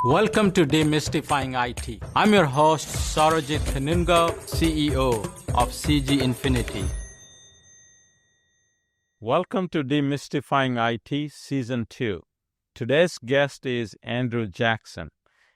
Welcome to Demystifying IT. I'm your host, Sarojit Kanungo, CEO of CG Infinity. Welcome to Demystifying IT Season 2. Today's guest is Andrew Jackson.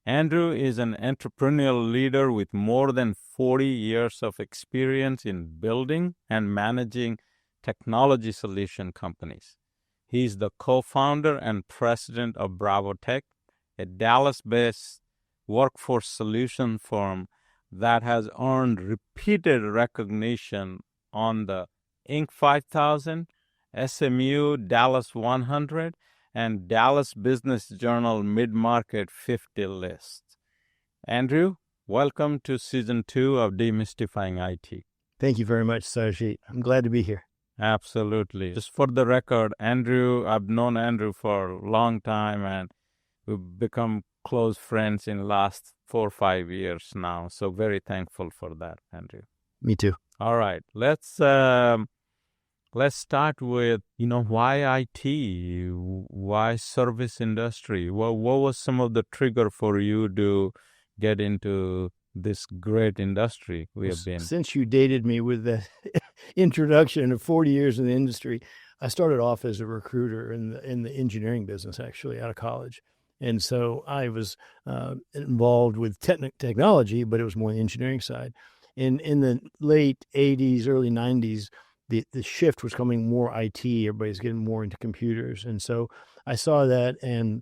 Andrew is an entrepreneurial leader with more than 40 years of experience in building and managing technology solution companies. He is the co-founder and president of BravoTECH, a Dallas-based workforce solution firm that has earned repeated recognition on the Inc. 5000, SMU Dallas 100, and Dallas Business Journal Mid-Market 50 lists. Andrew, welcome to Season 2 of Demystifying IT. Thank you very much, Sarojit. I'm glad to be here. Absolutely. Just for the record, I've known Andrew for a long time, and we've become close friends in the last 4 or 5 years now. So very thankful for that, Andrew. Me too. All right. Let's start with, why IT? Why service industry? What was some of the trigger for you to get into this great industry we have been? Since you dated me with the introduction of 40 years in the industry, I started off as a recruiter in the engineering business, actually, out of college. And so I was involved with technology, but it was more the engineering side. In the late 80s, early 90s, the shift was coming more IT. Everybody's getting more into computers. And so I saw that and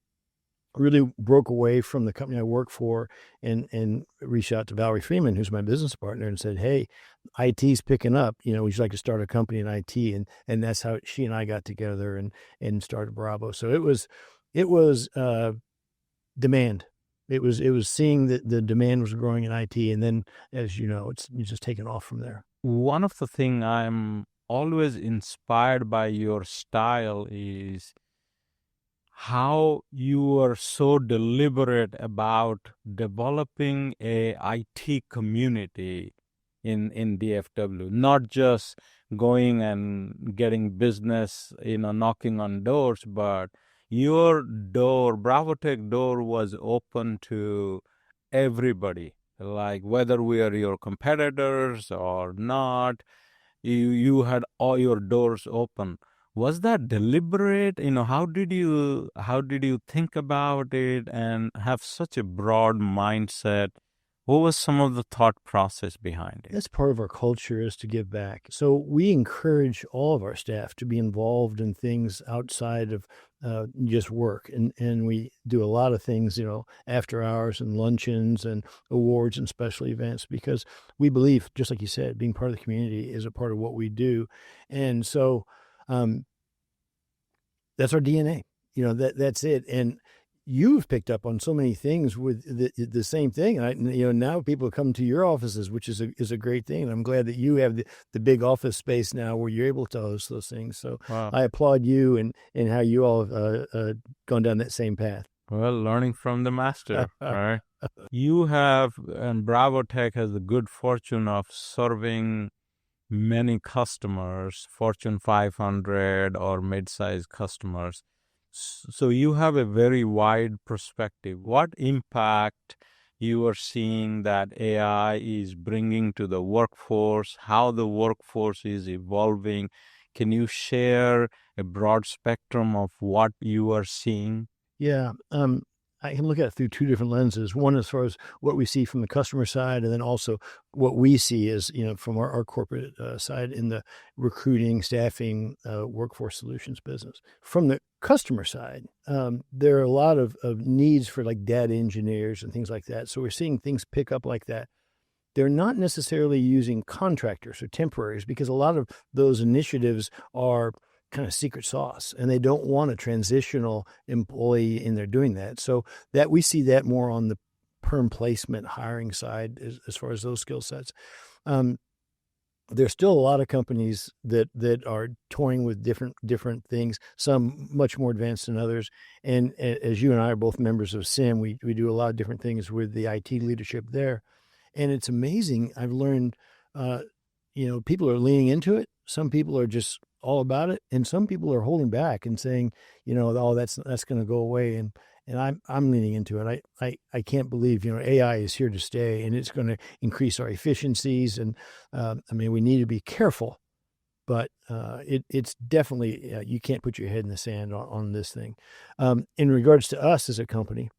really broke away from the company I worked for and reached out to Valerie Freeman, who's my business partner, and said, hey, IT's picking up. Would you like to start a company in IT? And that's how she and I got together and started Bravo. So it was demand. It was seeing that the demand was growing in IT. And then, as you know, it's just taken off from there. One of the things I'm always inspired by your style is how you are so deliberate about developing a IT community in DFW, not just going and getting business, knocking on doors, but your door, BravoTECH door, was open to everybody. Like whether we are your competitors or not, you had all your doors open. Was that deliberate? How did you think about it and have such a broad mindset? What was some of the thought process behind it? That's part of our culture, is to give back. So we encourage all of our staff to be involved in things outside of just work. And we do a lot of things, after hours and luncheons and awards and special events, because we believe, just like you said, being part of the community is a part of what we do. And so that's our DNA. That's it. And you've picked up on so many things with the same thing. Now people come to your offices, which is a great thing. And I'm glad that you have the big office space now where you're able to host those things. So wow. I applaud you and how you all have gone down that same path. Well, learning from the master, right? You have, and BravoTECH has the good fortune of serving many customers, Fortune 500 or mid-sized customers. So you have a very wide perspective. What impact you are seeing that AI is bringing to the workforce, how the workforce is evolving? Can you share a broad spectrum of what you are seeing? Yeah. I can look at it through two different lenses. One, as far as what we see from the customer side, and then also what we see is, from our corporate side in the recruiting, staffing, workforce solutions business. From the customer side, there are a lot of needs for like data engineers and things like that. So we're seeing things pick up like that. They're not necessarily using contractors or temporaries, because a lot of those initiatives are kind of secret sauce, and they don't want a transitional employee in there doing that. So that we see that more on the perm placement hiring side as far as those skill sets. There's still a lot of companies that are toying with different things, some much more advanced than others. And as you and I are both members of SIM, we do a lot of different things with the IT leadership there. And it's amazing. I've learned, people are leaning into it. Some people are just all about it, and some people are holding back and saying, that's going to go away. and I'm leaning into it. I can't believe AI is here to stay, and it's going to increase our efficiencies. And I mean, we need to be careful, but it's definitely you can't put your head in the sand on this thing. In regards to us as a company,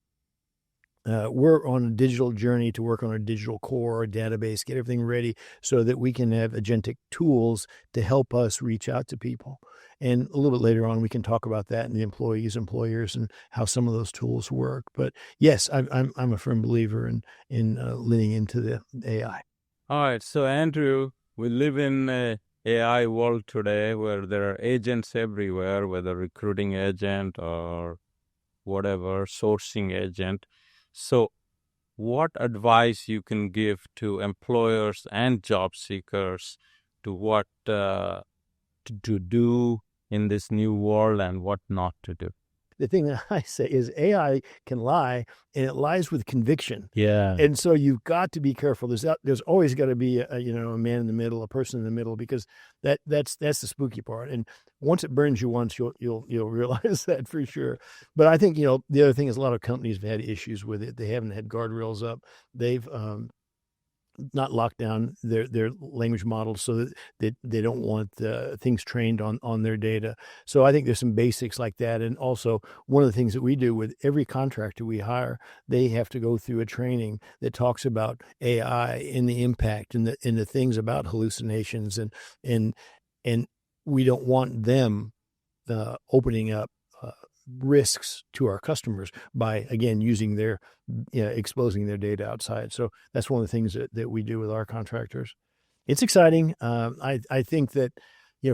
we're on a digital journey to work on our digital core, our database, get everything ready so that we can have agentic tools to help us reach out to people. And a little bit later on, we can talk about that and the employees, employers, and how some of those tools work. But yes, I'm a firm believer in leaning into the AI. All right. So, Andrew, we live in a AI world today where there are agents everywhere, whether recruiting agent or whatever, sourcing agent. So, what advice you can give to employers and job seekers to what to do in this new world and what not to do? The thing that I say is AI can lie, and it lies with conviction. Yeah. And so you've got to be careful. There's always got to be a man in the middle, a person in the middle, because that's the spooky part. And once it burns you once, you'll realize that for sure. But I think the other thing is a lot of companies have had issues with it. They haven't had guardrails up. They've not lock down their language models so that they don't want things trained on their data. So I think there's some basics like that. And also one of the things that we do with every contractor we hire, they have to go through a training that talks about AI and the impact and the things about hallucinations and we don't want them opening up risks to our customers by, again, using exposing their data outside. So that's one of the things that we do with our contractors. It's exciting. I think that,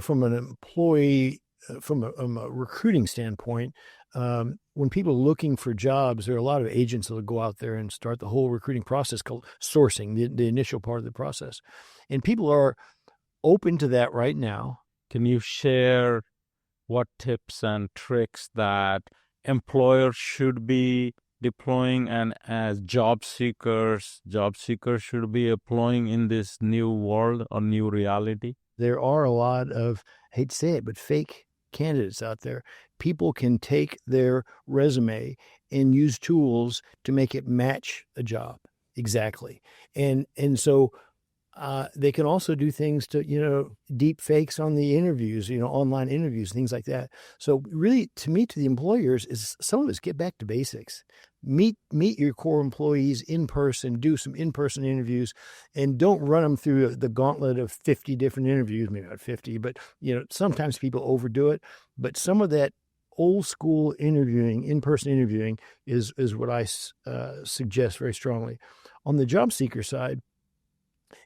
from an employee, from a recruiting standpoint, when people are looking for jobs, there are a lot of agents that will go out there and start the whole recruiting process called sourcing, the initial part of the process. And people are open to that right now. Can you share what tips and tricks that employers should be deploying and as job seekers should be employing in this new world or new reality? There are a lot of, I hate to say it, but fake candidates out there. People can take their resume and use tools to make it match a job exactly. And so they can also do things to, deep fakes on the interviews, online interviews, things like that. So really, to the employers, is some of us get back to basics. Meet your core employees in person, do some in-person interviews, and don't run them through the gauntlet of 50 different interviews, maybe not 50, but, sometimes people overdo it. But some of that old school interviewing, in-person interviewing is what I suggest very strongly. On the job seeker side,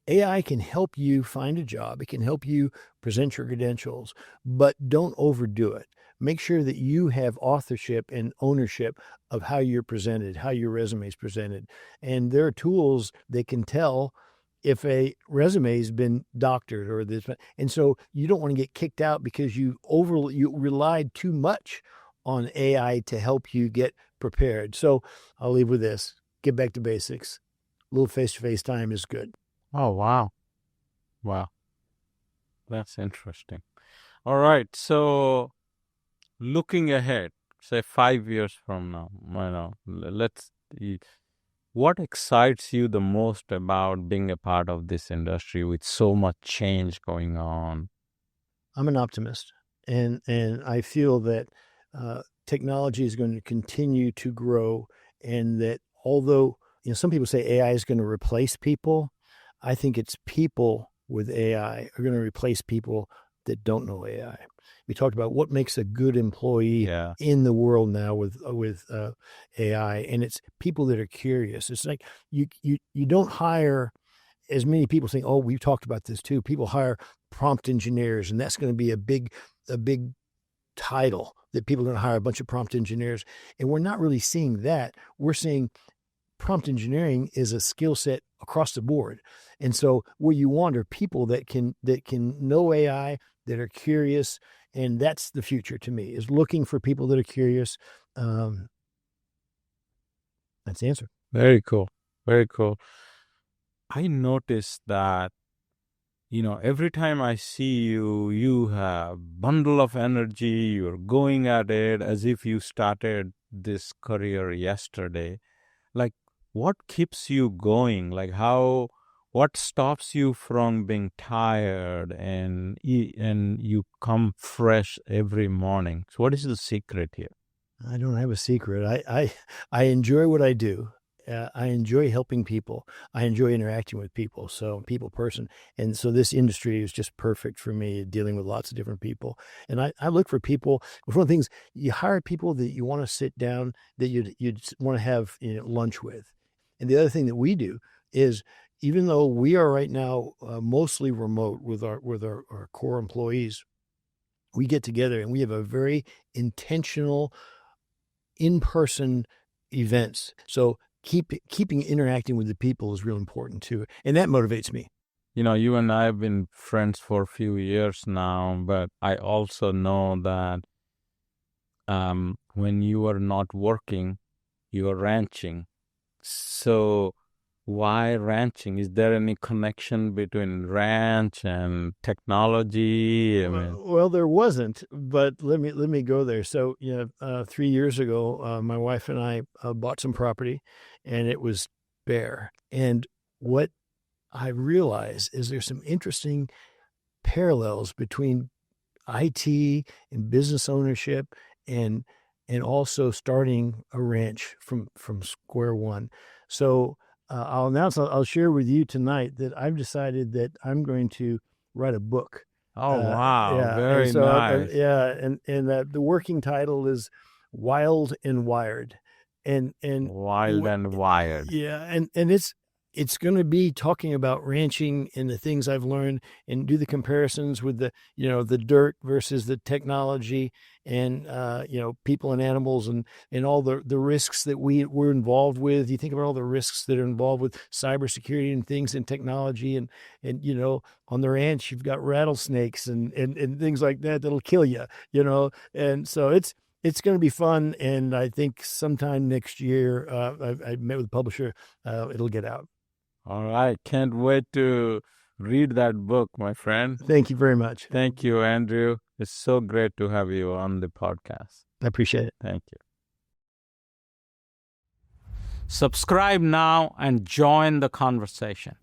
AI can help you find a job. It can help you present your credentials, but don't overdo it. Make sure that you have authorship and ownership of how you're presented, how your resume is presented. And there are tools that can tell if a resume has been doctored or this. And so you don't want to get kicked out because you relied too much on AI to help you get prepared. So I'll leave with this. Get back to basics. A little face-to-face time is good. Oh, wow. Wow. That's interesting. All right. So looking ahead, say 5 years from now, what excites you the most about being a part of this industry with so much change going on? I'm an optimist, and I feel that technology is going to continue to grow, and that although some people say AI is going to replace people, I think it's people with AI are going to replace people that don't know AI. We talked about what makes a good employee in the world now with AI, and it's people that are curious. It's like you don't hire as many people saying, "Oh, we've talked about this too." People hire prompt engineers, and that's going to be a big title that people are going to hire a bunch of prompt engineers, and we're not really seeing that. We're seeing prompt engineering is a skill set across the board. And so what you want are people that can know AI, that are curious. And that's the future to me, is looking for people that are curious. That's the answer. Very cool. Very cool. I noticed that, every time I see you, you have bundle of energy, you're going at it as if you started this career yesterday. Like, what keeps you going? Like, what stops you from being tired and you come fresh every morning? So what is the secret here? I don't have a secret. I enjoy what I do. I enjoy helping people. I enjoy interacting with people. So, people person. And so, this industry is just perfect for me, dealing with lots of different people. And I look for people. One of the things, you hire people that you want to sit down, that you'd want to have lunch with. And the other thing that we do is, even though we are right now mostly remote with our core employees, we get together and we have a very intentional in-person events. So keeping interacting with the people is real important too. And that motivates me. You and I have been friends for a few years now, but I also know that when you are not working, you are ranching. So why ranching? Is there any connection between ranch and technology? Well, there wasn't, but let me go there. So, 3 years ago, my wife and I bought some property, and it was bare. And what I realized is there's some interesting parallels between IT and business ownership, and also starting a ranch from square one. So I'll share with you tonight that I've decided that I'm going to write a book. Oh, wow. Yeah, and Very so nice. the working title is Wild and Wired, and Wild and Wired. yeah, and it's going to be talking about ranching and the things I've learned, and do the comparisons with the dirt versus the technology, and people and animals, and all the risks that we're involved with. You think about all the risks that are involved with cybersecurity and things in technology, and on the ranch you've got rattlesnakes and things like that that'll kill you, and so it's going to be fun, and I think sometime next year, I met with the publisher, it'll get out. All right. Can't wait to read that book, my friend. Thank you very much. Thank you, Andrew. It's so great to have you on the podcast. I appreciate it. Thank you. Subscribe now and join the conversation.